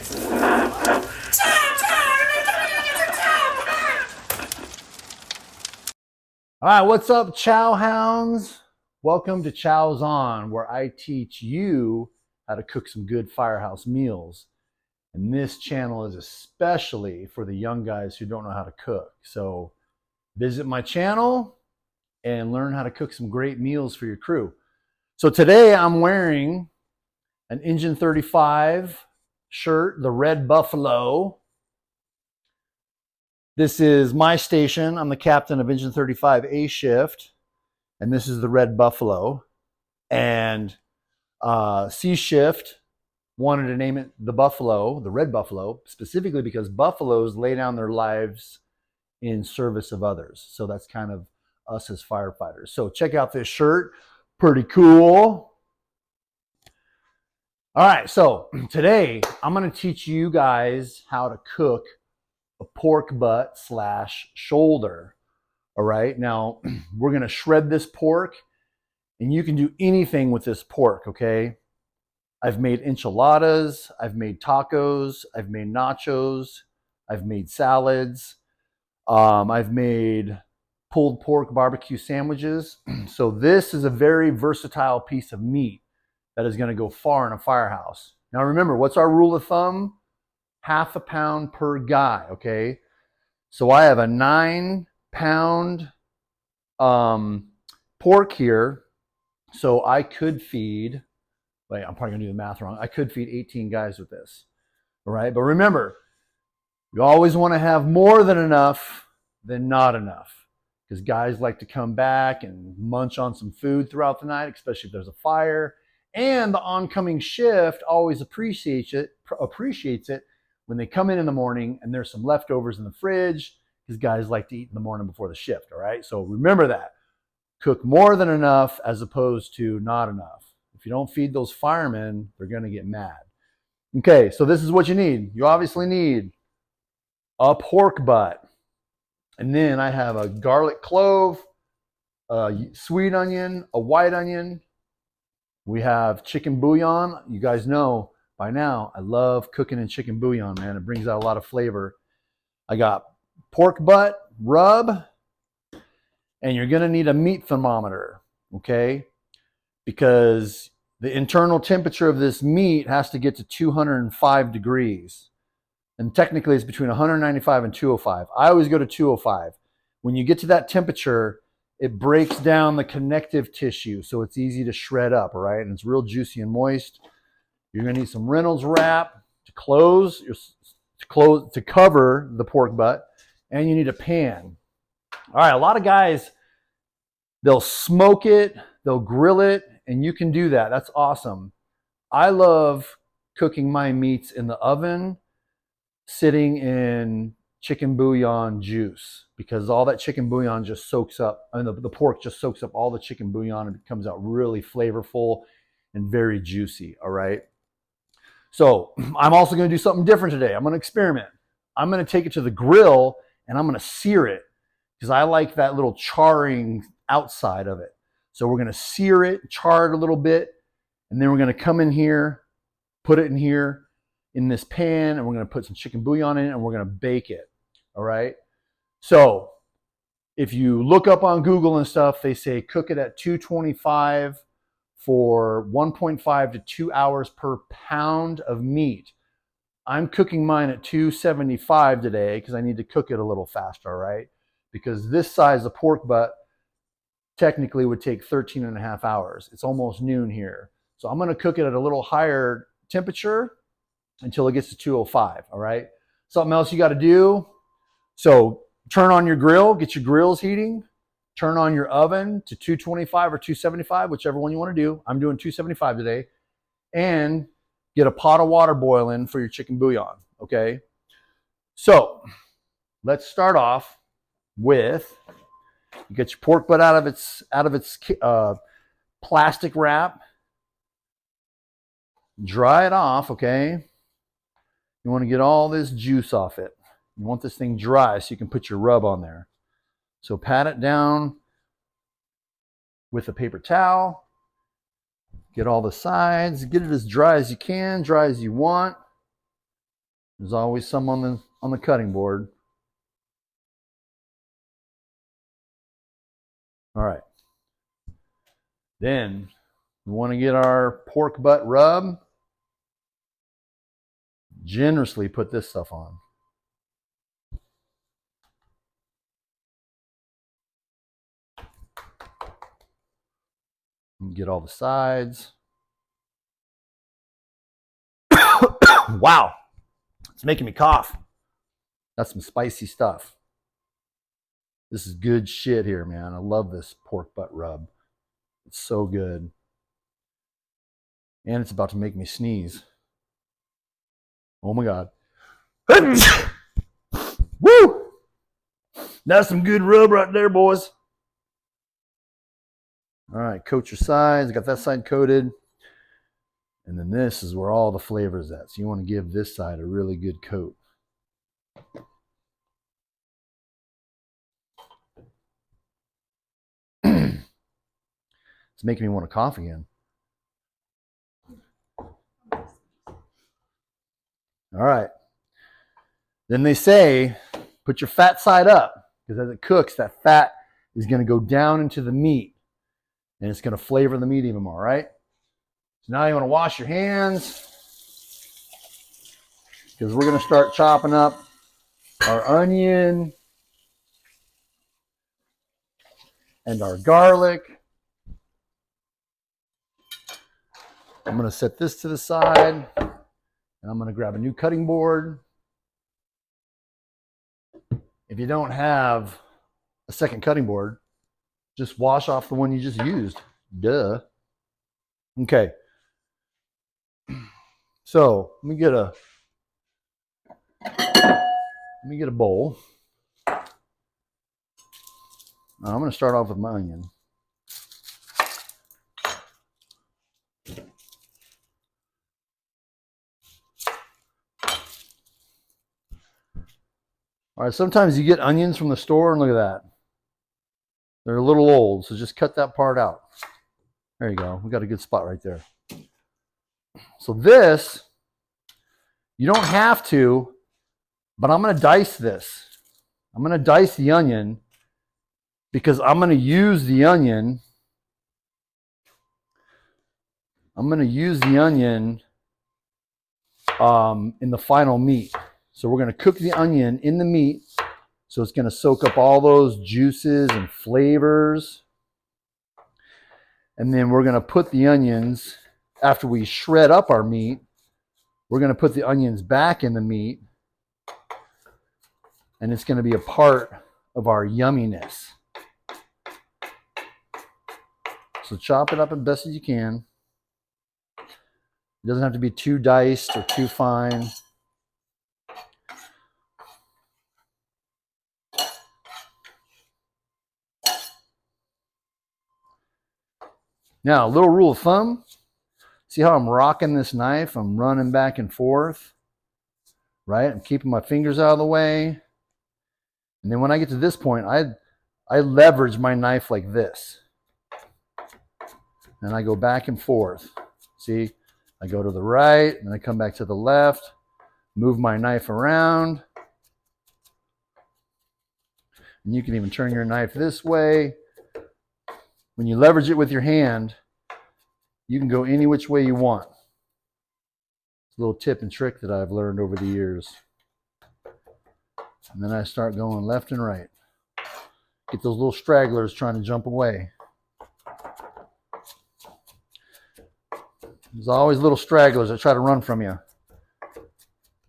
All right, what's up, Chow Hounds? Welcome to CHOW'S On, where I teach you how to cook some good firehouse meals. And this channel is especially for the young guys who don't know how to cook. So visit my channel and learn how to cook some great meals for your crew. So today I'm wearing an Engine 35 shirt, the Red Buffalo. This is my station. I'm the captain of Engine 35 A shift, and this is the Red Buffalo. And C shift wanted to name it the Buffalo, the Red Buffalo, specifically because buffaloes lay down their lives in service of others. So that's kind of us as firefighters. So check out this shirt. Pretty cool. All right, so today I'm going to teach you guys how to cook a pork butt / shoulder. All right, now we're going to shred this pork, and you can do anything with this pork, okay? I've made enchiladas, I've made tacos, I've made nachos, I've made salads, I've made pulled pork barbecue sandwiches. So this is a very versatile piece of meat that is going to go far in a firehouse. Now remember, what's our rule of thumb? Half a pound per guy, okay? So I have a 9-pound pork here. So I could feed, wait, I'm probably gonna do the math wrong. I could feed 18 guys with this, all right? But remember, you always wanna have more than enough than not enough, because guys like to come back and munch on some food throughout the night, especially if there's a fire. And the oncoming shift always appreciates it when they come in the morning and there's some leftovers in the fridge, because guys like to eat in the morning before the shift, all right? So remember that. Cook more than enough as opposed to not enough. If you don't feed those firemen, they're gonna get mad. Okay, so this is what you need. You obviously need a pork butt. And then I have a garlic clove, a sweet onion, a white onion. We have chicken bouillon. You guys know by now, I love cooking in chicken bouillon, man. It brings out a lot of flavor. I got pork butt rub, and you're gonna need a meat thermometer, okay? Because the internal temperature of this meat has to get to 205 degrees. And technically it's between 195 and 205. I always go to 205. When you get to that temperature, it breaks down the connective tissue, so it's easy to shred up, all right? And it's real juicy and moist. You're gonna need some Reynolds wrap to cover the pork butt, and you need a pan. All right, a lot of guys, they'll smoke it, they'll grill it, and you can do that. That's awesome. I love cooking my meats in the oven, sitting in chicken bouillon juice, because all that chicken bouillon just soaks up, and the pork just soaks up all the chicken bouillon, and it comes out really flavorful and very juicy, all right? So I'm also gonna do something different today. I'm gonna experiment. I'm gonna take it to the grill and I'm gonna sear it, because I like that little charring outside of it. So we're gonna sear it, char it a little bit, and then we're gonna come in here, put it in here in this pan, and we're gonna put some chicken bouillon in it, and we're gonna bake it, all right? So if you look up on Google and stuff, they say cook it at 225 for 1.5 to 2 hours per pound of meat. I'm cooking mine at 275 today because I need to cook it a little faster, all right? Because this size of pork butt technically would take 13 and a half hours. It's almost noon here. So I'm gonna cook it at a little higher temperature until it gets to 205, all right? Something else you gotta do, so turn on your grill, get your grills heating, turn on your oven to 225 or 275, whichever one you wanna do. I'm doing 275 today. And get a pot of water boiling for your chicken bouillon, okay? So let's start off with, you get your pork butt out of its plastic wrap, dry it off, okay? You want to get all this juice off it. You want this thing dry so you can put your rub on there. So pat it down with a paper towel, get all the sides, get it as dry as you can, dry as you want. There's always some on the cutting board. All right. Then we want to get our pork butt rub. Generously put this stuff on. And get all the sides. Wow. It's making me cough. That's some spicy stuff. This is good shit here, man. I love this pork butt rub. It's so good. And it's about to make me sneeze. Oh my God. Woo! That's some good rub right there, boys. All right, coat your sides. Got that side coated. And then this is where all the flavor is at. So you want to give this side a really good coat. It's making me want to cough again. All right. Then they say, put your fat side up, because as it cooks, that fat is going to go down into the meat, and it's going to flavor the meat even more, right? So now you want to wash your hands, because we're going to start chopping up our onion and our garlic. I'm going to set this to the side, and I'm going to grab a new cutting board. If you don't have a second cutting board, just wash off the one you just used. Duh. Okay. So let me get a bowl. I'm going to start off with my onion. All right, sometimes you get onions from the store, and look at that. They're a little old, so just cut that part out. There you go. We got a good spot right there. So this, you don't have to, but I'm going to dice this. I'm going to dice the onion because I'm going to use the onion. I'm going to use the onion in the final meat. So we're going to cook the onion in the meat. So it's going to soak up all those juices and flavors. And then we're going to put the onions, after we shred up our meat, we're going to put the onions back in the meat. And it's going to be a part of our yumminess. So chop it up as best as you can. It doesn't have to be too diced or too fine. Now, a little rule of thumb. See how I'm rocking this knife? I'm running back and forth, right? I'm keeping my fingers out of the way. And then when I get to this point, I leverage my knife like this. And I go back and forth. See? I go to the right, and I come back to the left, move my knife around. And you can even turn your knife this way. When you leverage it with your hand, you can go any which way you want. It's a little tip and trick that I've learned over the years. And then I start going left and right. Get those little stragglers trying to jump away. There's always little stragglers that try to run from you.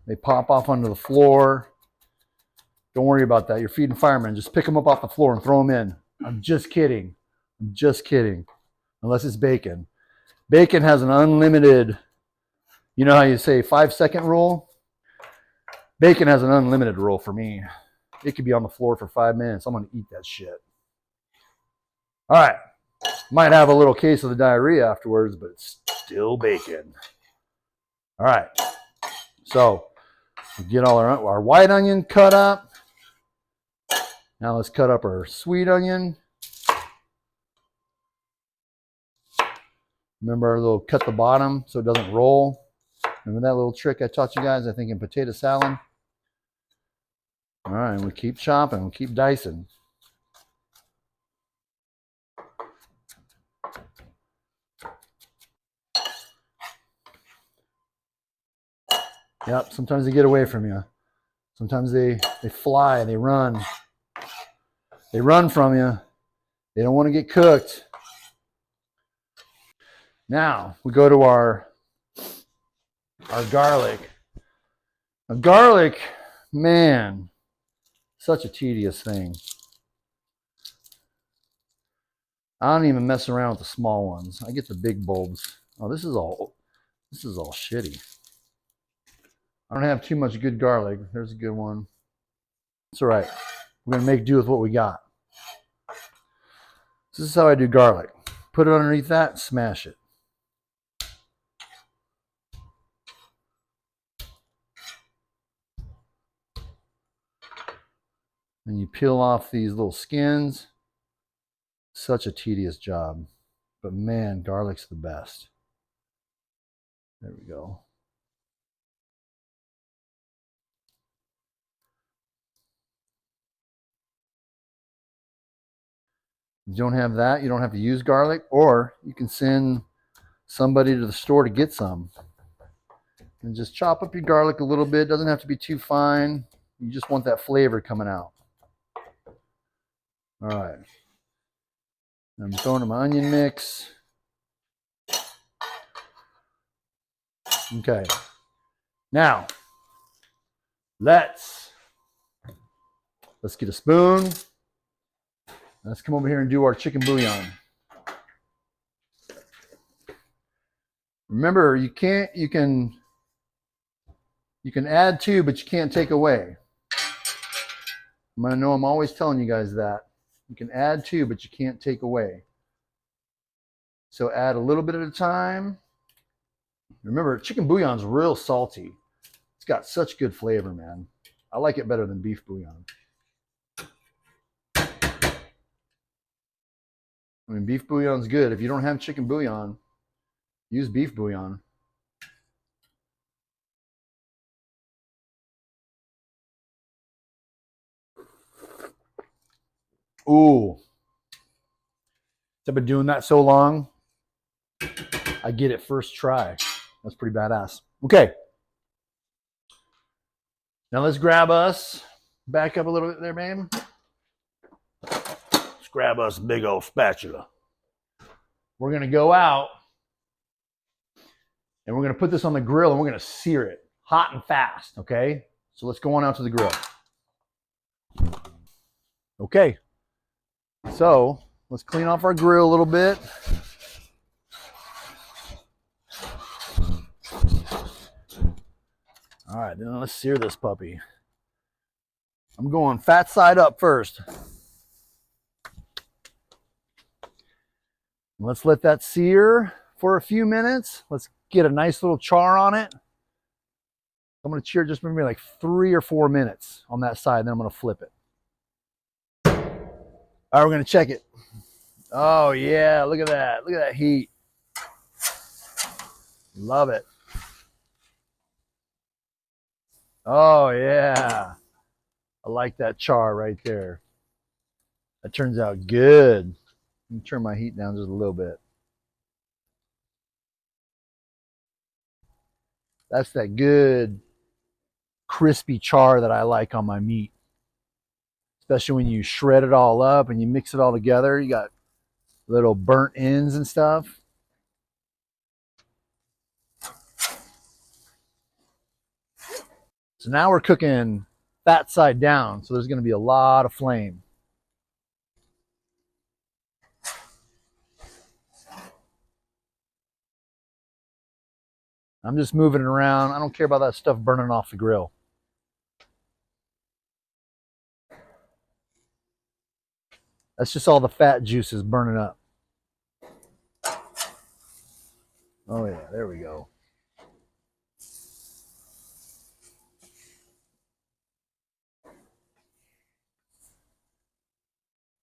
They pop off onto the floor. Don't worry about that. You're feeding firemen. Just pick them up off the floor and throw them in. I'm just kidding. I'm just kidding. Unless it's bacon. Bacon has an unlimited, you know how you say 5-second rule? Bacon has an unlimited rule for me. It could be on the floor for 5 minutes. I'm going to eat that shit. All right. Might have a little case of the diarrhea afterwards, but it's still bacon. All right. So we get all our white onion cut up. Now let's cut up our sweet onion. Remember our little cut the bottom so it doesn't roll. Remember that little trick I taught you guys, I think, in potato salad? All right, and we keep chopping, we keep dicing. Yep, sometimes they get away from you. Sometimes they fly, they run. They run from you. They don't want to get cooked. Now we go to our garlic. Now, garlic, man, such a tedious thing. I don't even mess around with the small ones. I get the big bulbs. Oh, this is all shitty. I don't have too much good garlic. There's a good one. It's all right. We're gonna make do with what we got. This is how I do garlic. Put it underneath that, smash it. And you peel off these little skins. Such a tedious job. But man, garlic's the best. There we go. If you don't have that, you don't have to use garlic, or you can send somebody to the store to get some. And just chop up your garlic a little bit. It doesn't have to be too fine. You just want that flavor coming out. All right. I'm throwing in my onion mix. Okay. Now, let's get a spoon. Let's come over here and do our chicken bouillon. Remember, you can add to, but you can't take away. I'm always telling you guys that. You can add to, but you can't take away. So add a little bit at a time. Remember, chicken bouillon's real salty. It's got such good flavor, man. I like it better than beef bouillon. I mean, beef bouillon's good. If you don't have chicken bouillon, use beef bouillon. Ooh. I've been doing that so long, I get it first try. That's pretty badass. Okay. Now let's grab us, back up a little bit there, babe. Let's grab us a big old spatula. We're going to go out and we're going to put this on the grill and we're going to sear it hot and fast, okay? So let's go on out to the grill. Okay. So let's clean off our grill a little bit. All right, then let's sear this puppy. I'm going fat side up first. Let's let that sear for a few minutes. Let's get a nice little char on it. I'm going to sear just maybe like 3 or 4 minutes on that side, and then I'm going to flip it. All right, we're going to check it. Oh, yeah, look at that. Look at that heat. Love it. Oh, yeah. I like that char right there. That turns out good. Let me turn my heat down just a little bit. That's that good, crispy char that I like on my meat. Especially when you shred it all up and you mix it all together. You got little burnt ends and stuff. So now we're cooking fat side down. So there's going to be a lot of flame. I'm just moving it around. I don't care about that stuff burning off the grill. That's just all the fat juices burning up. Oh yeah, there we go.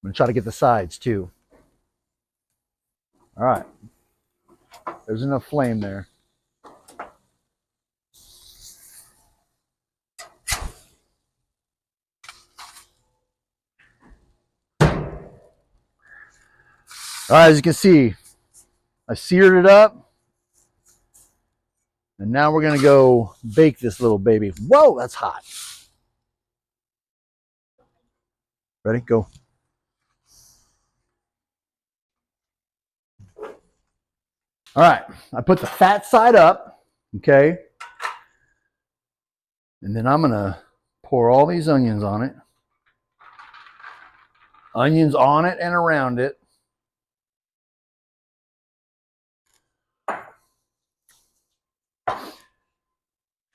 I'm gonna try to get the sides too. All right. There's enough flame there. All right, as you can see, I seared it up. And now we're going to go bake this little baby. Whoa, that's hot. Ready? Go. All right, I put the fat side up, okay? And then I'm going to pour all these onions on it. Onions on it and around it.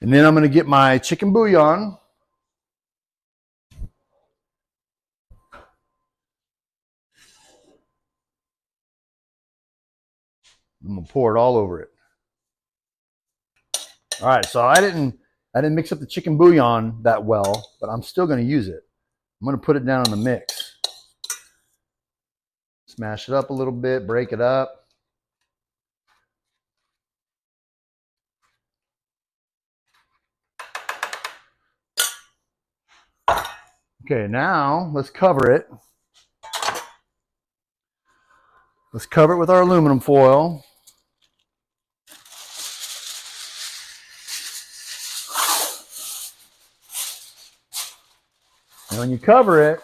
And then I'm going to get my chicken bouillon. I'm going to pour it all over it. All right, so I didn't mix up the chicken bouillon that well, but I'm still going to use it. I'm going to put it down in the mix. Smash it up a little bit, break it up. Okay, now let's cover it. Let's cover it with our aluminum foil. And when you cover it,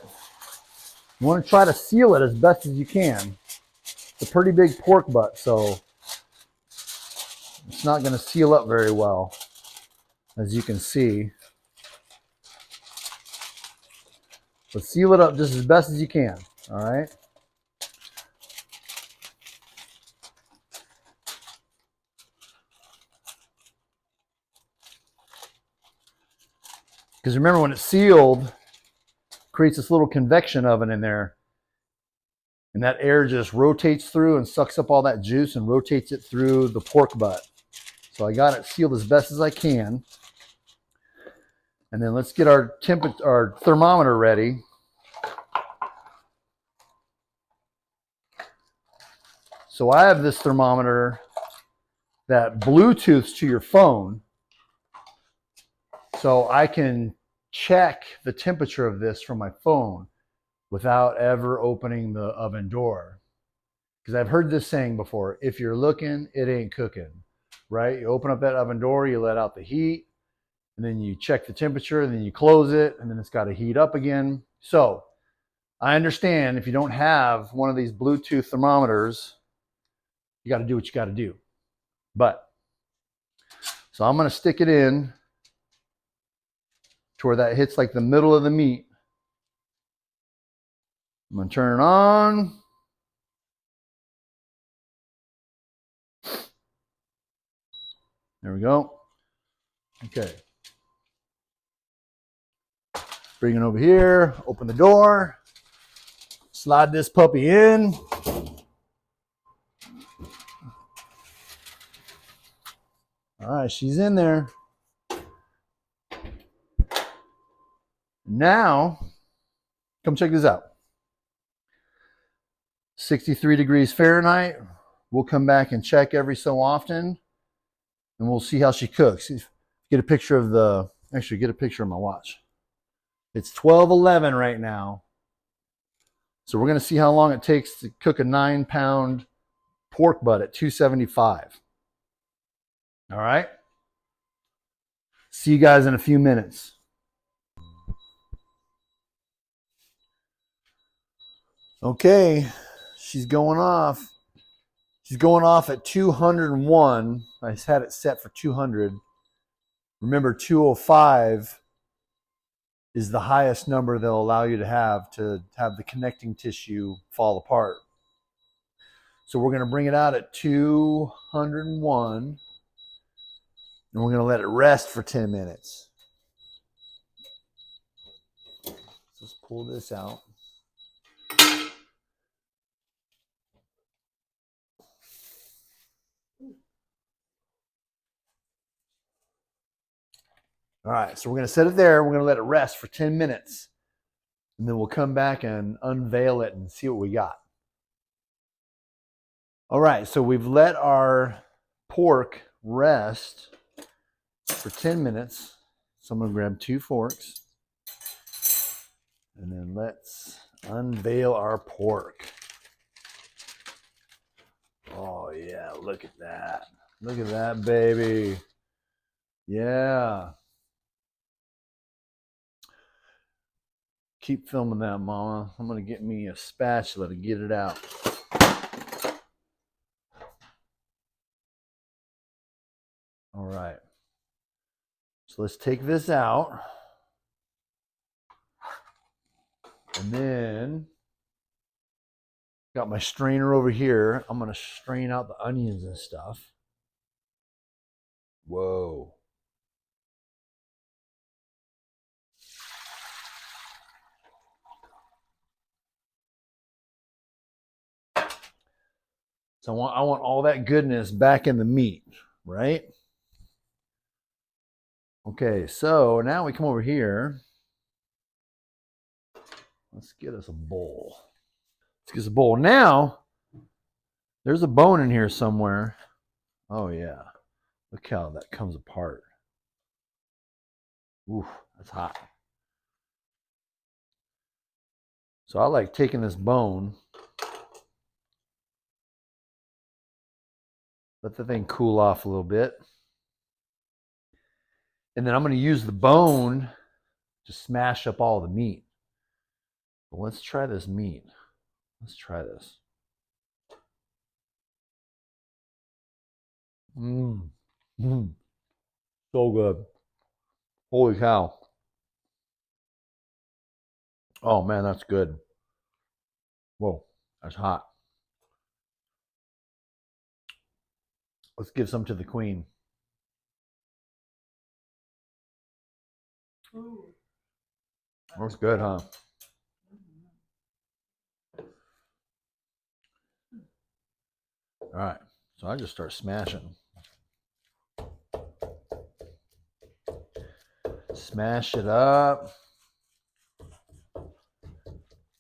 you want to try to seal it as best as you can. It's a pretty big pork butt, so it's not going to seal up very well, as you can see. But seal it up just as best as you can, all right? Because remember, when it's sealed, it creates this little convection oven in there. And that air just rotates through and sucks up all that juice and rotates it through the pork butt. So I got it sealed as best as I can. And then let's get our thermometer ready. So I have this thermometer that Bluetooths to your phone. So I can check the temperature of this from my phone without ever opening the oven door. Because I've heard this saying before, if you're looking, it ain't cooking, right? You open up that oven door, you let out the heat, and then you check the temperature, and then you close it, and then it's got to heat up again. So I understand if you don't have one of these Bluetooth thermometers, you got to do what you got to do. But, so I'm going to stick it in to where that hits like the middle of the meat. I'm going to turn it on. There we go. Okay. Bring it over here, open the door, slide this puppy in. All right, she's in there. Now, come check this out. 63 degrees Fahrenheit. We'll come back and check every so often, and we'll see how she cooks. Get a picture of the, actually get a picture of my watch. It's 12:11 right now. So we're going to see how long it takes to cook a 9-pound pork butt at 275. All right. See you guys in a few minutes. Okay, she's going off. She's going off at 201. I had it set for 200. Remember, 205 is the highest number they'll allow you to have the connecting tissue fall apart. So we're going to bring it out at 201, and we're going to let it rest for 10 minutes. Let's pull this out. All right, so we're going to set it there. We're going to let it rest for 10 minutes. And then we'll come back and unveil it and see what we got. All right, so we've let our pork rest for 10 minutes. So I'm going to grab 2 forks. And then let's unveil our pork. look at that. Look at that, baby. Yeah. Keep filming that, Mama. I'm going to get me a spatula to get it out. All right. So let's take this out. And then got my strainer over here. I'm going to strain out the onions and stuff. Whoa. So I want all that goodness back in the meat, right? Okay, so now we come over here. Let's get us a bowl. Let's get us a bowl. Now, there's a bone in here somewhere. Oh, yeah. Look how that comes apart. Ooh, that's hot. So I like taking this bone, let the thing cool off a little bit. And then I'm going to use the bone to smash up all the meat. But let's try this meat. Let's try this. So good. Holy cow. Oh man, that's good. Whoa, that's hot. Let's give some to the queen. That's good, huh? All right, so I just start smashing. Smash it up.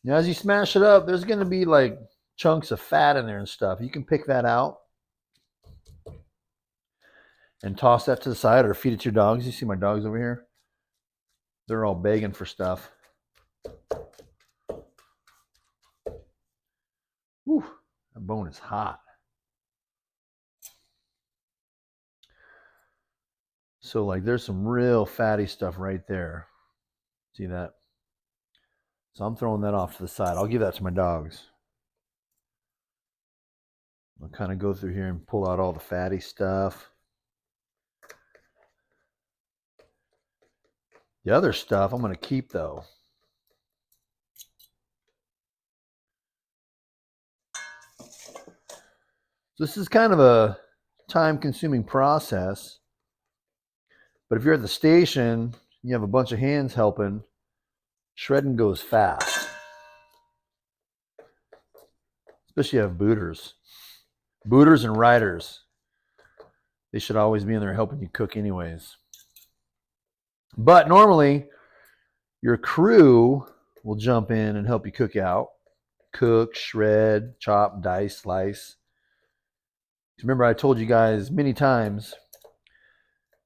Now, as you smash it up, there's going to be like chunks of fat in there and stuff. You can pick that out and toss that to the side or feed it to your dogs. You see my dogs over here? They're all begging for stuff. Whew, that bone is hot. So like there's some real fatty stuff right there. See that? So I'm throwing that off to the side. I'll give that to my dogs. I'll kind of go through here and pull out all the fatty stuff. The other stuff I'm going to keep though. This is kind of a time-consuming process. But if you're at the station, you have a bunch of hands helping, shredding goes fast. Especially if you have booters. Booters and riders. They should always be in there helping you cook anyways. But normally, your crew will jump in and help you cook out. Cook, shred, chop, dice, slice. Remember, I told you guys many times,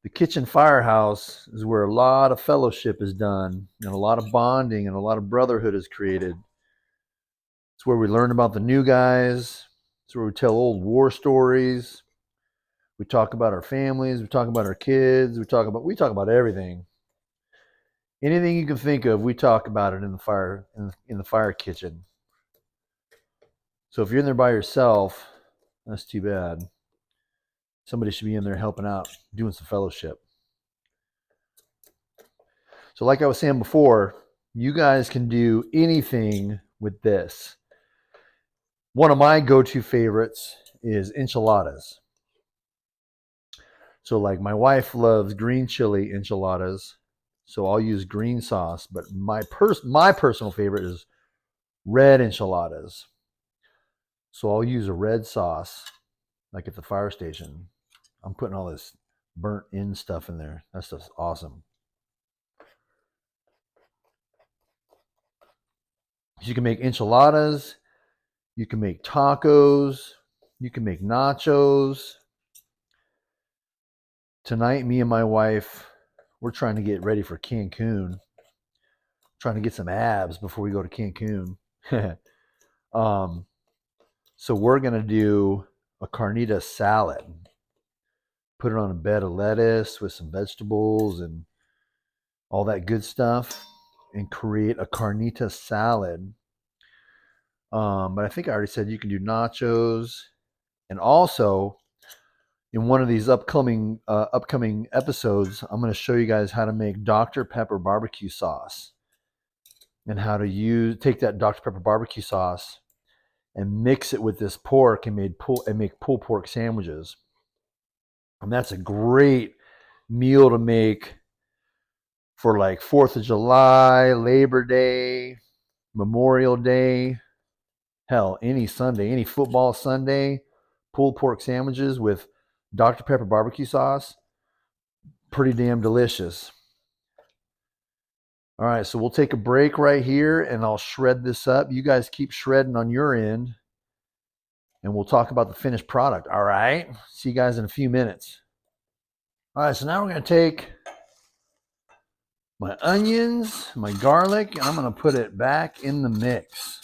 the kitchen firehouse is where a lot of fellowship is done and a lot of bonding and a lot of brotherhood is created. It's where we learn about the new guys. It's where we tell old war stories. We talk about our families. We talk about our kids. We talk about everything. Anything you can think of, we talk about it in the fire kitchen. So if you're in there by yourself, that's too bad. Somebody should be in there helping out, doing some fellowship. So like I was saying before, you guys can do anything with this. One of my go-to favorites is enchiladas. So like my wife loves green chili enchiladas, so I'll use green sauce, but my personal favorite is red enchiladas. So I'll use a red sauce, like at the fire station. I'm putting all this burnt in stuff in there. That stuff's awesome. You can make enchiladas, you can make tacos, you can make nachos. Tonight, me and my wife, we're trying to get ready for Cancun. Trying to get some abs before we go to Cancun. So we're going to do a carnita salad. Put it on a bed of lettuce with some vegetables and all that good stuff and create a carnita salad. But I think I already said you can do nachos. And also, in one of these upcoming episodes, I'm going to show you guys how to make Dr. Pepper barbecue sauce and how to take that Dr. Pepper barbecue sauce and mix it with this pork and make pulled pork sandwiches. And that's a great meal to make for like 4th of July, Labor Day, Memorial Day, hell, any Sunday, any football Sunday, pulled pork sandwiches with Dr. Pepper barbecue sauce. Pretty damn delicious. All right, so we'll take a break right here and I'll shred this up. You guys keep shredding on your end and we'll talk about the finished product. All right, see you guys in a few minutes. All right, so now we're going to take my onions, my garlic, and I'm going to put it back in the mix.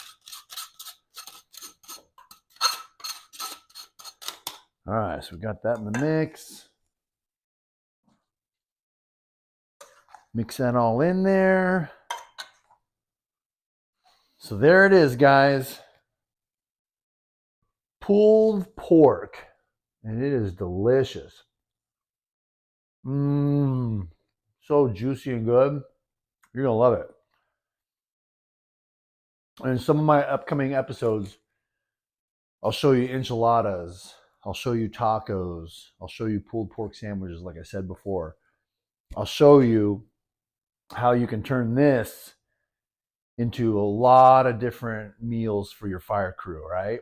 All right, so we got that in the mix. Mix that all in there. So there it is, guys. Pulled pork. And it is delicious. So juicy and good. You're going to love it. And in some of my upcoming episodes, I'll show you enchiladas. I'll show you tacos. I'll show you pulled pork sandwiches, like I said before. I'll show you how you can turn this into a lot of different meals for your fire crew, right?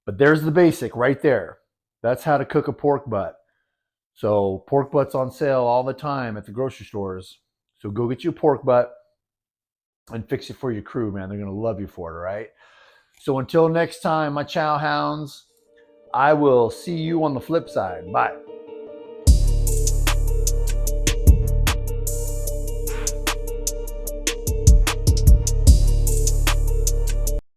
But there's the basic right there. That's how to cook a pork butt. So pork butts on sale all the time at the grocery stores. So go get you a pork butt and fix it for your crew, man. They're going to love you for it, all right? So until next time, my chow hounds, I will see you on the flip side. Bye.